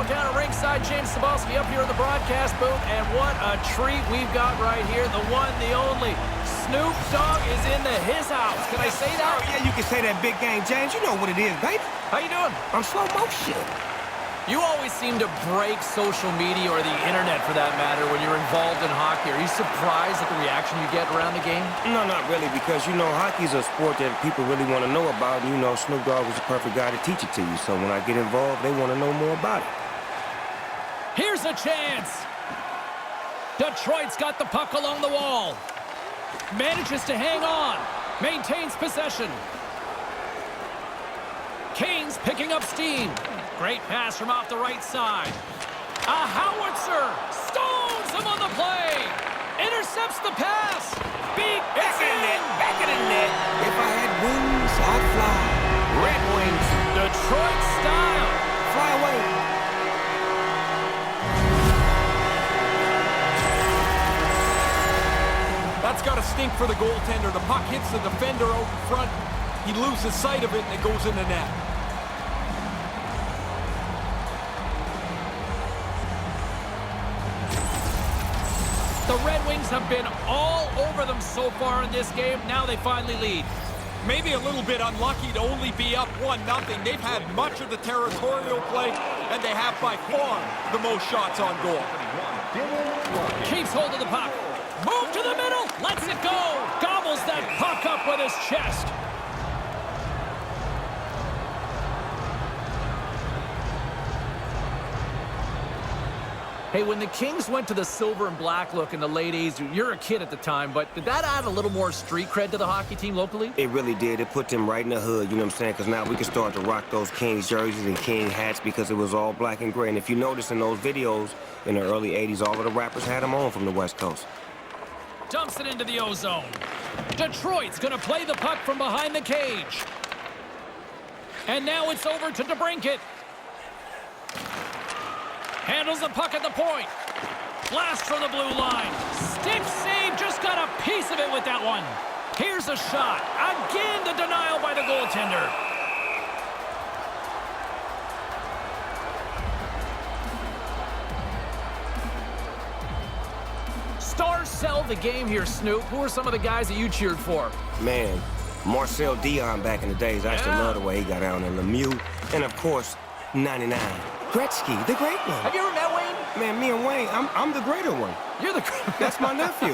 Down at ringside, James Cebulski up here in the broadcast booth, and what a treat we've got right here. The one, the only, Snoop Dogg is in his house. Can I say that? Oh, yeah, you can say that, big game, James. You know what it is, baby. How you doing? I'm slow motion. You always seem to break social media or the internet, for that matter, when you're involved in hockey. Are you surprised at the reaction you get around the game? No, not really, because, you know, hockey's a sport that people really want to know about, and, you know, Snoop Dogg was the perfect guy to teach it to you. So when I get involved, they want to know more about it. Here's a chance. Detroit's got the puck along the wall. Manages to hang on. Maintains possession. Kane's picking up steam. Great pass from off the right side. A howitzer. Stones him on the play. Intercepts the pass. Beat. Back in the net. Back in the net. If I had wings, I'd fly. Red wings. Detroit style. Fly away. That's got to stink for the goaltender. The puck hits the defender out in front. He loses sight of it, and it goes in the net. The Red Wings have been all over them so far in this game. Now they finally lead. Maybe a little bit unlucky to only be up 1-0. They've had much of the territorial play, and they have by far the most shots on goal. Keeps hold of the puck. Move to the middle. Lets it go. Gobbles that puck up with his chest. Hey, when the Kings went to the silver and black look in the late 80s, you're a kid at the time, but did that add a little more street cred to the hockey team locally? It really did. It put them right in the hood, you know what I'm saying? Because now we can start to rock those Kings jerseys and King hats because it was all black and gray. And if you notice in those videos in the early 80s, all of the rappers had them on from the West Coast. Dumps it into the O-zone. Detroit's going to play the puck from behind the cage. And now it's over to DeBrincat. Handles the puck at the point. Blast from the blue line. Stick save, just got a piece of it with that one. Here's a shot. Again, the denial by the goaltender. Stars sell the game here, Snoop. Who are some of the guys that you cheered for? Man, Marcel Dion back in the days. I used to love the way he got down in Lemieux. And, of course, 99. Gretzky, the great one. Have you ever met Wayne? Man, me and Wayne, I'm the greater one. You're the... That's my nephew.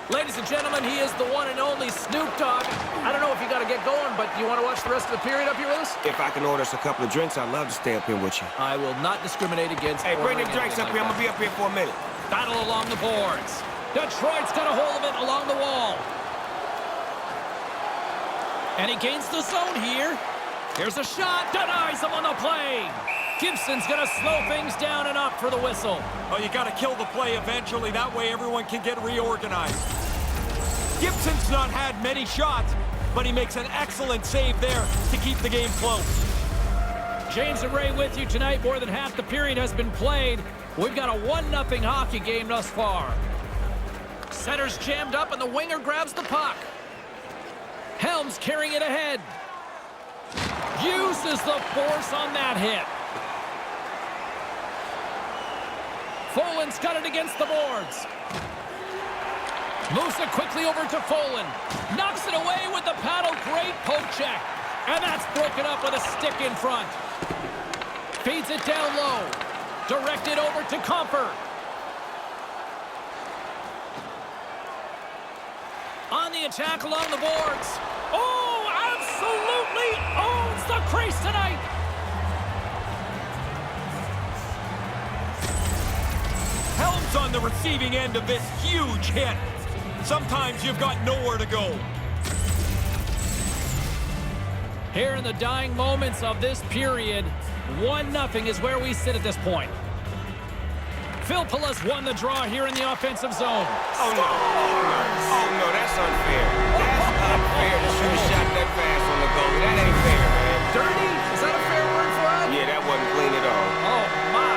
Ladies and gentlemen, he is the one and only Snoop Dogg. I don't know if you got to get going, but do you want to watch the rest of the period up here with us? If I can order us a couple of drinks, I'd love to stay up here with you. I will not discriminate against... Hey, bring them drinks up here. I'm going to be up here for a minute. Battle along the boards. Detroit's got a hold of it along the wall. And he gains the zone here. Here's a shot. Denies him on the play. Gibson's going to slow things down and up for the whistle. Oh, you got to kill the play eventually. That way everyone can get reorganized. Gibson's not had many shots, but he makes an excellent save there to keep the game close. James and Ray with you tonight. More than half the period has been played. We've got a 1-0 hockey game thus far. Center's jammed up and the winger grabs the puck. Helms carrying it ahead. Uses the force on that hit. Folan's got it against the boards. Moves it quickly over to Folan. Knocks it away with the paddle. Great poke check. And that's broken up with a stick in front. Feeds it down low. Directed over to Comper. On the attack along the boards. Oh, absolutely owns the crease tonight. Helms on the receiving end of this huge hit. Sometimes you've got nowhere to go. Here in the dying moments of this period, 1-0 is where we sit at this point. Phil Pellis won the draw here in the offensive zone. Oh, no. Oh, no, that's unfair. That's unfair to shoot a shot that fast on the goal. That ain't fair, man. Dirty? Is that a fair word for it? Yeah, that wasn't clean at all. Oh, my.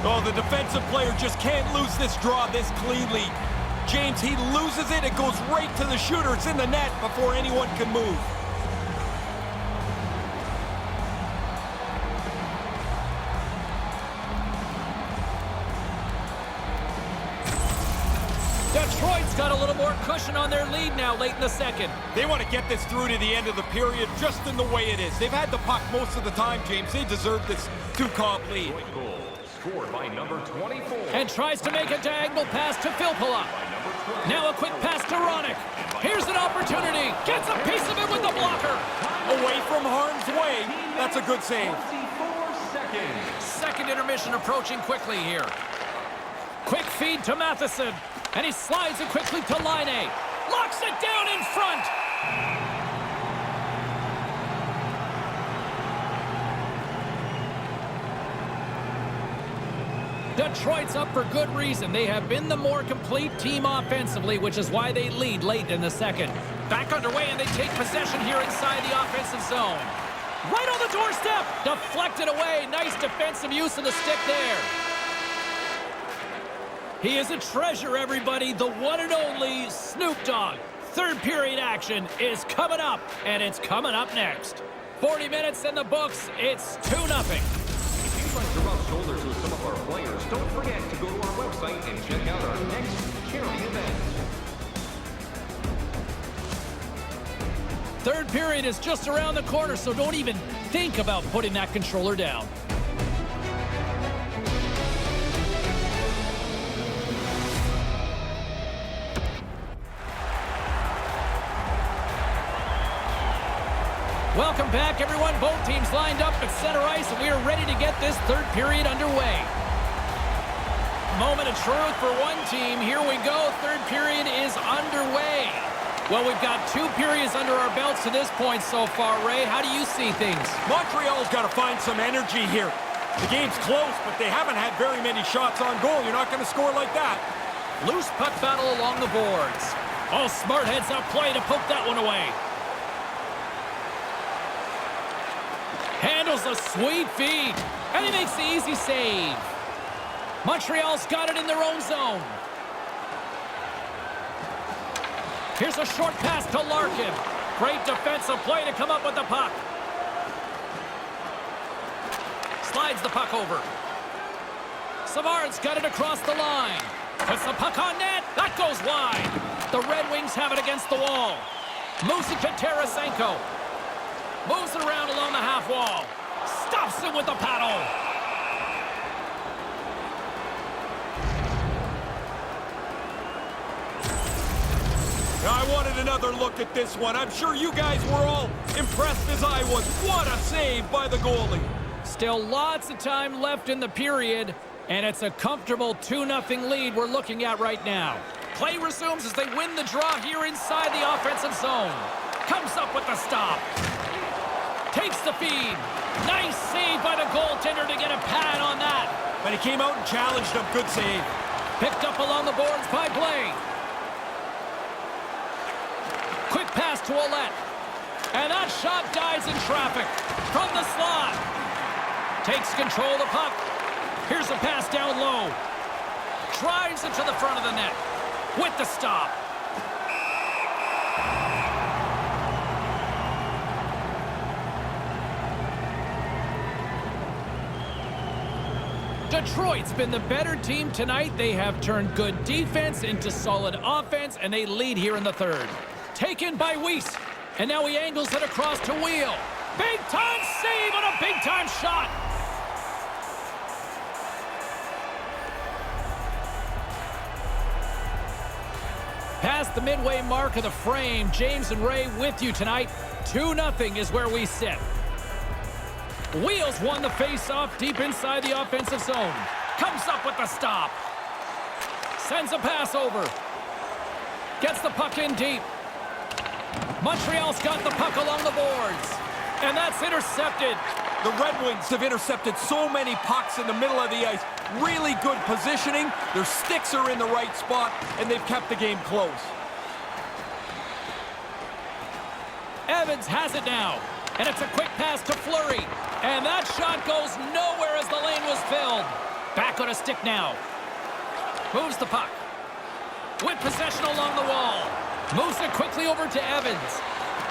Oh, the defensive player just can't lose this draw this cleanly. James, he loses it. It goes right to the shooter. It's in the net before anyone can move. Detroit's got a little more cushion on their lead now late in the second. They want to get this through to the end of the period just in the way it is. They've had the puck most of the time, James. They deserve this two-comp lead. Goal scored by number 24. And tries to make a diagonal pass to Filppula. Now a quick pass to Ronick. Here's an opportunity. Gets a piece of it with the blocker. Away from harm's way. That's a good save. 24 seconds. Second intermission approaching quickly here. Quick feed to Matheson. And he slides it quickly to Laine. Locks it down in front. Detroit's up for good reason. They have been the more complete team offensively, which is why they lead late in the second. Back underway, and they take possession here inside the offensive zone. Right on the doorstep. Deflected away. Nice defensive use of the stick there. He is a treasure, everybody. The one and only Snoop Dogg. Third period action is coming up, and it's coming up next. 40 minutes in the books. It's 2-0. If you'd like to rub shoulders with some of our players, don't forget to go to our website and check out our next charity event. Third period is just around the corner, so don't even think about putting that controller down. Welcome back, everyone. Both teams lined up at center ice, and we are ready to get this third period underway. Moment of truth for one team. Here we go. Third period is underway. Well, we've got 2 periods under our belts to this point so far, Ray. How do you see things? Montreal's got to find some energy here. The game's close, but they haven't had very many shots on goal. You're not going to score like that. Loose puck battle along the boards. Oh, smart heads-up play to poke that one away. Handles a sweet feed, and he makes the easy save. Montreal's got it in their own zone. Here's a short pass to Larkin. Great defensive play to come up with the puck. Slides the puck over. Savard's got it across the line. Puts the puck on net. That goes wide. The Red Wings have it against the wall. Moves it to Tarasenko. Moves it around along the half wall. Stops it with the paddle. Now, I wanted another look at this one. I'm sure you guys were all impressed as I was. What a save by the goalie. Still lots of time left in the period, and it's a comfortable 2-0 lead we're looking at right now. Play resumes as they win the draw here inside the offensive zone. Comes up with the stop. Takes the feed. Nice save by the goaltender to get a pad on that. But he came out and challenged him. Good save. Picked up along the boards by Blake. Quick pass to Ouellette. And that shot dies in traffic. From the slot. Takes control of the puck. Here's a pass down low. Drives it to the front of the net. With the stop. Detroit's been the better team tonight. They have turned good defense into solid offense, and they lead here in the third. Taken by Weiss, and now he angles it across to Wheel. Big-time save on a big-time shot. Past the midway mark of the frame, James and Ray with you tonight. 2-0 is where we sit. Wheels won the face-off deep inside the offensive zone. Comes up with the stop. Sends a pass over. Gets the puck in deep. Montreal's got the puck along the boards. And that's intercepted. The Red Wings have intercepted so many pucks in the middle of the ice. Really good positioning. Their sticks are in the right spot, and they've kept the game close. Evans has it now. And it's a quick pass to Fleury. And that shot goes nowhere as the lane was filled. Back on a stick now. Moves the puck. with possession along the wall. Moves it quickly over to Evans.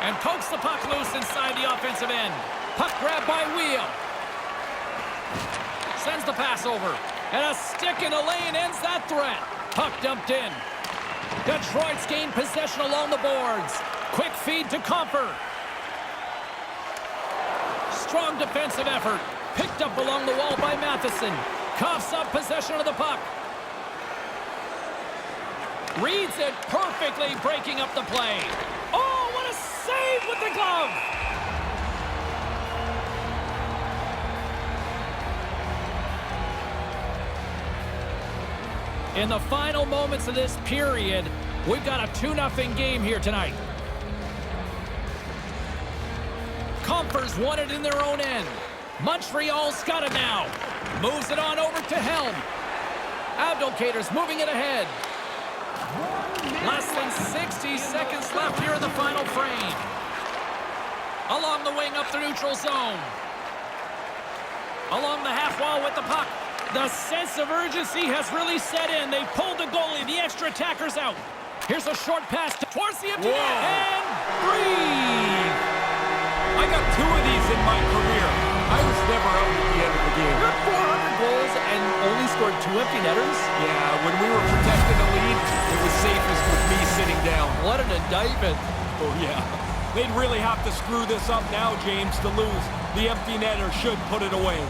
And pokes the puck loose inside the offensive end. Puck grab by Wheel. Sends the pass over. And a stick in the lane ends that threat. Puck dumped in. Detroit's gained possession along the boards. Quick feed to Comfer. Strong defensive effort. Picked up along the wall by Matheson. Coughs up possession of the puck. Reads it perfectly, breaking up the play. Oh, what a save with the glove! In the final moments of this period, we've got a 2-0 game here tonight. Comfer's won it in their own end. Montreal's got it now. Moves it on over to Helm. Abdelkader's moving it ahead. Less than 60 seconds left here in the final frame. Along the wing up the neutral zone. Along the half wall with the puck. The sense of urgency has really set in. They pulled the goalie. The extra attacker's out. Here's a short pass towards the empty net. And breathe. I got 2 of these in my career. I was never out at the end of the game. You're 400 goals and only scored 2 empty netters? Yeah, when we were protecting the lead, it was safest with me sitting down. What an indictment. Oh, yeah. They'd really have to screw this up now, James, to lose. The empty netter should put it away.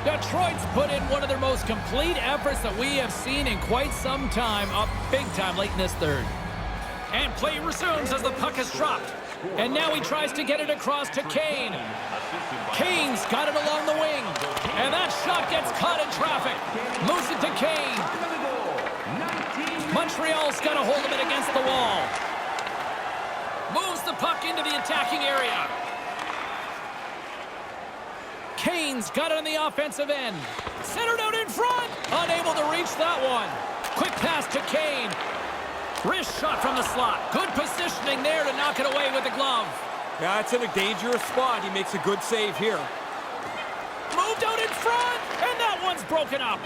Detroit's put in one of their most complete efforts that we have seen in quite some time, up big time late in this third. And play resumes as the puck is dropped. And now he tries to get it across to Kane. Kane's got it along the wing. And that shot gets caught in traffic. Moves it to Kane. Montreal's got a hold of it against the wall. Moves the puck into the attacking area. Kane's got it on the offensive end. Centered out in front. Unable to reach that one. Quick pass to Kane. Wrist shot from the slot. Good positioning there to knock it away with the glove. Yeah, it's in a dangerous spot. He makes a good save here. Moved out in front. And that one's broken up.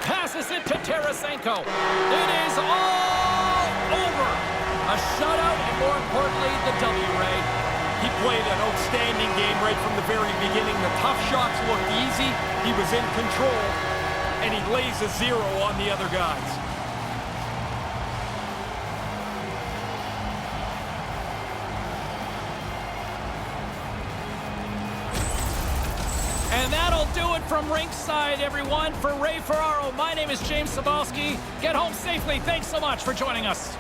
Passes it to Tarasenko. It is all over. A shutout and more importantly, the W, Ray. He played an outstanding game right from the very beginning. The tough shots looked easy. He was in control. And he lays a 0 on the other guys. And that'll do it from rinkside, everyone. For Ray Ferraro, my name is James Sabalski. Get home safely. Thanks so much for joining us.